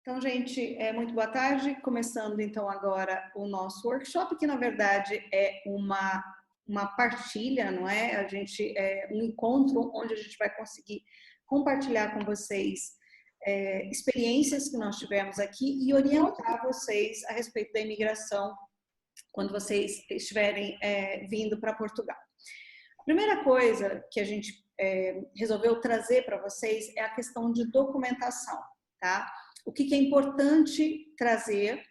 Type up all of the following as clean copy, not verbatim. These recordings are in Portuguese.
Então, gente, muito boa tarde. Começando, então, agora o nosso workshop, que, na verdade, é uma partilha, não é? Um encontro onde a gente vai conseguir compartilhar com vocês experiências que nós tivemos aqui e orientar vocês a respeito da imigração quando vocês estiverem vindo para Portugal. A primeira coisa que a gente resolveu trazer para vocês é a questão de documentação, tá? O que é importante trazer,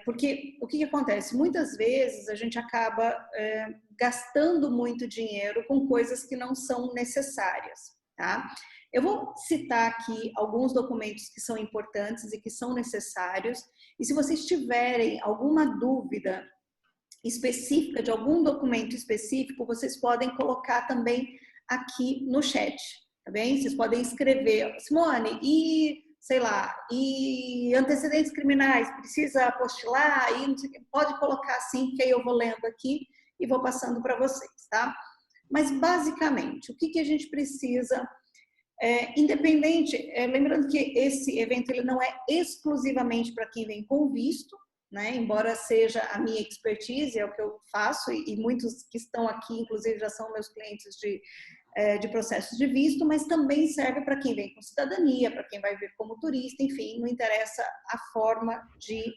porque o que acontece? Muitas vezes a gente acaba gastando muito dinheiro com coisas que não são necessárias, tá? Eu vou citar aqui alguns documentos que são importantes e que são necessários, e se vocês tiverem alguma dúvida específica de algum documento específico, vocês podem colocar também aqui no chat, tá bem? Vocês podem escrever, Simone, sei lá, e antecedentes criminais, precisa apostilar, e não sei o que, pode colocar assim, que aí eu vou lendo aqui e vou passando para vocês, tá? Mas, basicamente, o que a gente precisa, independente, lembrando que esse evento ele não é exclusivamente para quem vem com visto, né? Embora seja a minha expertise, é o que eu faço, e muitos que estão aqui, inclusive, já são meus clientes de processos de visto, mas também serve para quem vem com cidadania, para quem vai vir como turista, enfim, não interessa a forma de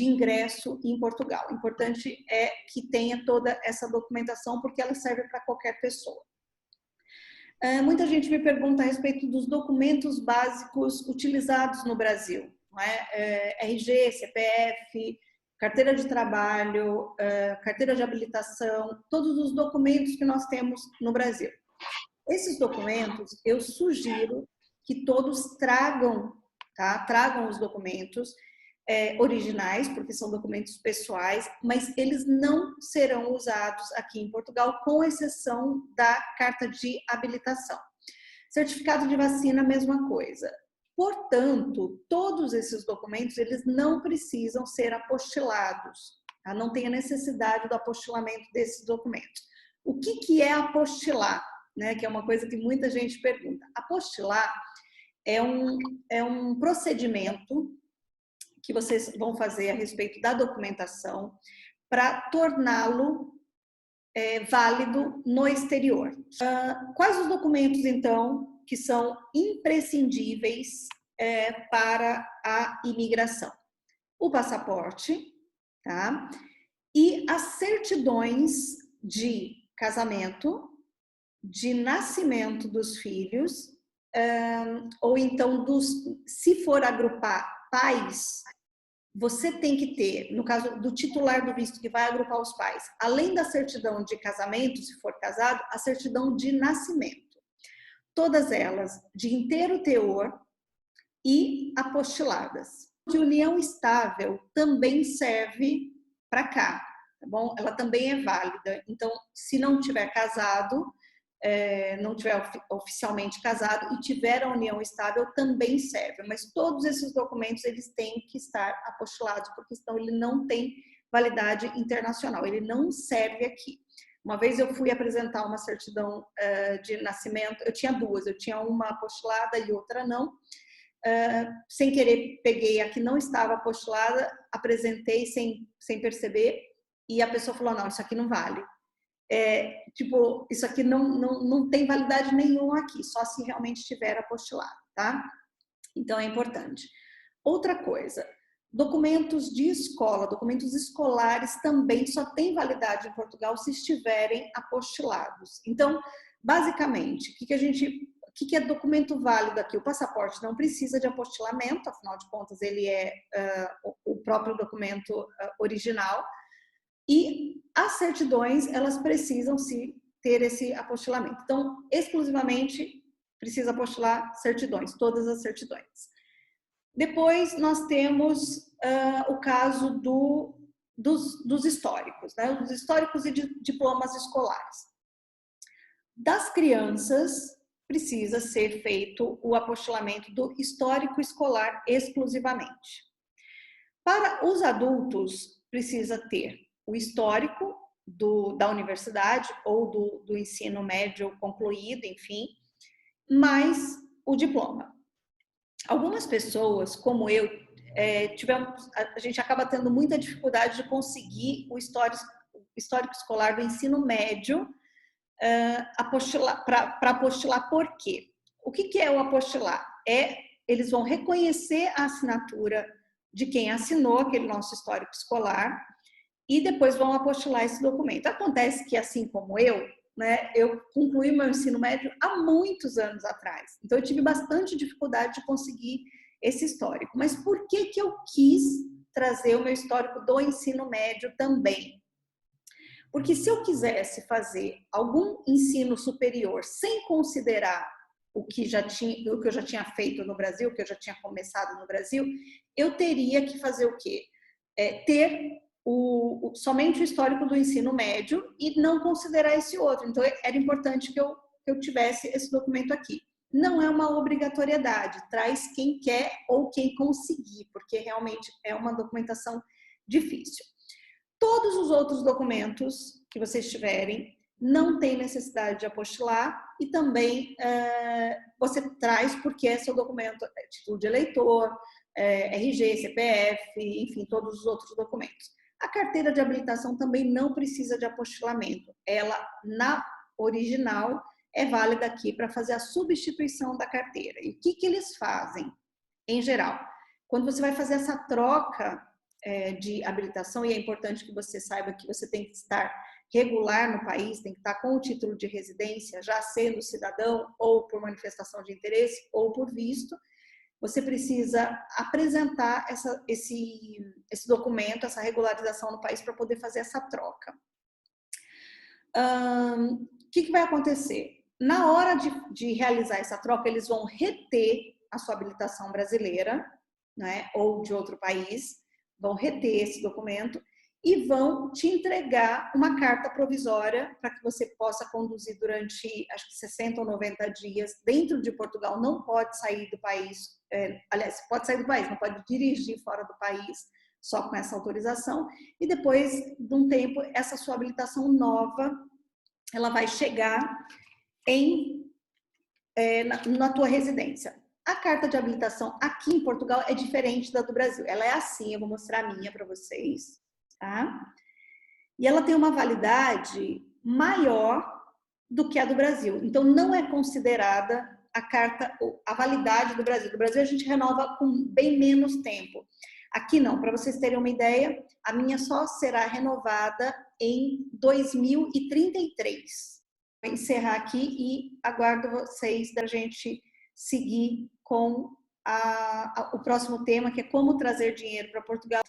ingresso em Portugal. O importante é que tenha toda essa documentação, porque ela serve para qualquer pessoa. Muita gente me pergunta a respeito dos documentos básicos utilizados no Brasil, não é? RG, CPF, carteira de trabalho, carteira de habilitação, todos os documentos que nós temos no Brasil. Esses documentos, eu sugiro que todos tragam, tá? Tragam os documentos originais, porque são documentos pessoais, mas eles não serão usados aqui em Portugal, com exceção da carta de habilitação. Certificado de vacina, mesma coisa. Portanto, todos esses documentos, eles não precisam ser apostilados, tá? Não tem a necessidade do apostilamento desses documentos. O que é apostilar? Né? Que é uma coisa que muita gente pergunta. Apostilar é um procedimento que vocês vão fazer a respeito da documentação para torná-lo válido no exterior. Quais os documentos, então, que são imprescindíveis para a imigração? O passaporte, tá? E as certidões de casamento, de nascimento dos filhos, ou então se for agrupar pais, você tem que ter, no caso do titular do visto que vai agrupar os pais, além da certidão de casamento, se for casado, a certidão de nascimento. Todas elas de inteiro teor e apostiladas. De união estável também serve para cá, tá bom? Ela também é válida. Então, se não tiver casado, não tiver oficialmente casado e tiver a união estável, também serve. Mas todos esses documentos, eles têm que estar apostilados, porque senão ele não tem validade internacional, ele não serve aqui. Uma vez eu fui apresentar uma certidão de nascimento, eu tinha duas, eu tinha uma apostilada e outra não. Sem querer, peguei a que não estava apostilada, apresentei sem perceber, e a pessoa falou, não, isso aqui não vale. Tipo, isso aqui não tem validade nenhuma aqui, só se realmente estiver apostilado, tá? Então, é importante. Outra coisa, documentos de escola, documentos escolares também só têm validade em Portugal se estiverem apostilados. Então, basicamente, o que é documento válido aqui? O passaporte não precisa de apostilamento, afinal de contas, ele é o próprio documento original. E as certidões, elas precisam ter esse apostilamento. Então, exclusivamente, precisa apostilar certidões, todas as certidões. Depois, nós temos o caso dos históricos, né? Os históricos e diplomas escolares. Das crianças, precisa ser feito o apostilamento do histórico escolar exclusivamente. Para os adultos, precisa ter o histórico da universidade ou do ensino médio concluído, enfim, mais o diploma. Algumas pessoas, como eu, a gente acaba tendo muita dificuldade de conseguir o histórico escolar do ensino médio para apostilar. Por quê? O que é o apostilar? Eles vão reconhecer a assinatura de quem assinou aquele nosso histórico escolar e depois vão apostilar esse documento. Acontece que, assim como eu, né, eu concluí meu ensino médio há muitos anos atrás. Então, eu tive bastante dificuldade de conseguir esse histórico. Mas por que eu quis trazer o meu histórico do ensino médio também? Porque se eu quisesse fazer algum ensino superior sem considerar o que eu já tinha feito no Brasil, o que eu já tinha começado no Brasil, eu teria que fazer o quê? Ter somente o histórico do ensino médio e não considerar esse outro. Então, era importante que eu tivesse esse documento aqui. Não é uma obrigatoriedade, traz quem quer ou quem conseguir, porque realmente é uma documentação difícil. Todos os outros documentos que vocês tiverem não tem necessidade de apostilar e também você traz porque é seu documento, título de eleitor, RG, CPF, enfim, todos os outros documentos. A carteira de habilitação também não precisa de apostilamento. Ela, na original, é válida aqui para fazer a substituição da carteira. E o que eles fazem, em geral? Quando você vai fazer essa troca de habilitação, e é importante que você saiba que você tem que estar regular no país, tem que estar com o título de residência, já sendo cidadão, ou por manifestação de interesse, ou por visto, você precisa apresentar esse documento, essa regularização no país para poder fazer essa troca. O que vai acontecer? Na hora de realizar essa troca, eles vão reter a sua habilitação brasileira, né, ou de outro país, vão reter esse documento e vão te entregar uma carta provisória para que você possa conduzir durante, acho que 60 ou 90 dias dentro de Portugal. Não pode sair do país, aliás, pode sair do país, não pode dirigir fora do país só com essa autorização. E depois de um tempo, essa sua habilitação nova, ela vai chegar na tua residência. A carta de habilitação aqui em Portugal é diferente da do Brasil. Ela é assim, eu vou mostrar a minha para vocês, tá? E ela tem uma validade maior do que a do Brasil. Então, não é considerada a validade do Brasil. Do Brasil, a gente renova com bem menos tempo. Aqui não, para vocês terem uma ideia, a minha só será renovada em 2033. Vou encerrar aqui e aguardo vocês da gente seguir com o próximo tema, que é como trazer dinheiro para Portugal.